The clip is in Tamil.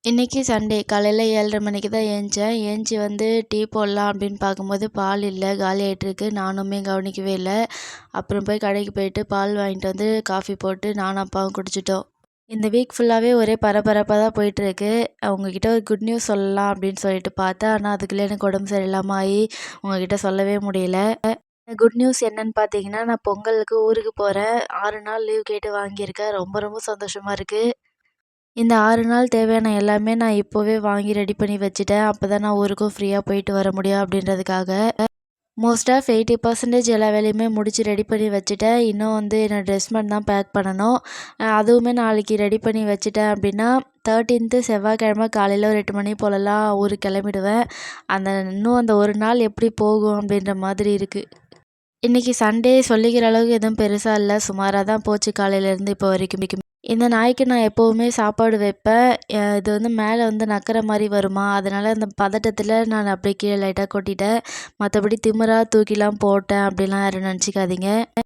இன்றைக்கி சண்டே காலையில் 7:30 மணிக்கு தான் ஏஞ்சேன். ஏஞ்சி வந்து டீ போடலாம் அப்படின்னு பார்க்கும்போது பால் இல்லை, காலி ஆகிட்டுருக்கு. நானுமே கவனிக்கவே இல்லை. அப்புறம் போய் கடைக்கு போயிட்டு பால் வாங்கிட்டு வந்து காஃபி போட்டு நானும் அப்பாவும் குடிச்சிட்டோம். இந்த வீக் ஃபுல்லாகவே ஒரே பரபரப்பாக தான் போயிட்டுருக்கு. உங்ககிட்ட ஒரு குட் நியூஸ் சொல்லலாம் அப்படின்னு சொல்லிட்டு பார்த்தேன். ஆனால் அதுக்குள்ளே எனக்கு உடம்பு சரியில்லாமல் ஆகி உங்ககிட்ட சொல்லவே முடியல. குட் நியூஸ் என்னன்னு பார்த்தீங்கன்னா, நான் பொங்கலுக்கு ஊருக்கு போகிறேன். 6 நாள் லீவ் கேட்டு வாங்கியிருக்கேன். ரொம்ப ரொம்ப சந்தோஷமாக இருக்குது. இந்த 6 நாள் தேவையான எல்லாமே நான் இப்போவே வாங்கி ரெடி பண்ணி வச்சுட்டேன். அப்போ தான் நான் ஊருக்கும் ஃப்ரீயாக போயிட்டு வர முடியும் அப்படின்றதுக்காக. மோஸ்ட் ஆஃப் 80% எல்லா வேலையுமே முடித்து ரெடி பண்ணி வச்சுட்டேன். இன்னும் வந்து என்னோடய ட்ரெஸ் மட்டும் தான் பேக் பண்ணணும். அதுவுமே நாளைக்கு ரெடி பண்ணி வச்சுட்டேன் அப்படின்னா 13th செவ்வாய்க்கிழமை காலையில் ஒரு 8 மணி போலலாம் ஊருக்கு கிளம்பிடுவேன். இன்னும் அந்த ஒரு நாள் எப்படி போகும் அப்படின்ற மாதிரி இருக்குது. இன்றைக்கி சண்டே சொல்லிக்கிற அளவுக்கு எதுவும் பெருசாக இல்லை, சுமாராக தான் போச்சு காலையிலேருந்து இப்போ வரைக்கும். இந்த நாய்க்கு நான் எப்போவுமே சாப்பாடு வைப்பேன். இது வந்து மேலே வந்து நக்கிற மாதிரி வருமா, அதனால் அந்த பதட்டத்தில் நான் அப்படியே கீழே லைட்டாக கொட்டிட்டேன். மற்றபடி திமிரா தூக்கிலாம் போட்டேன் அப்படிலாம் யாரும் நினச்சிக்காதீங்க.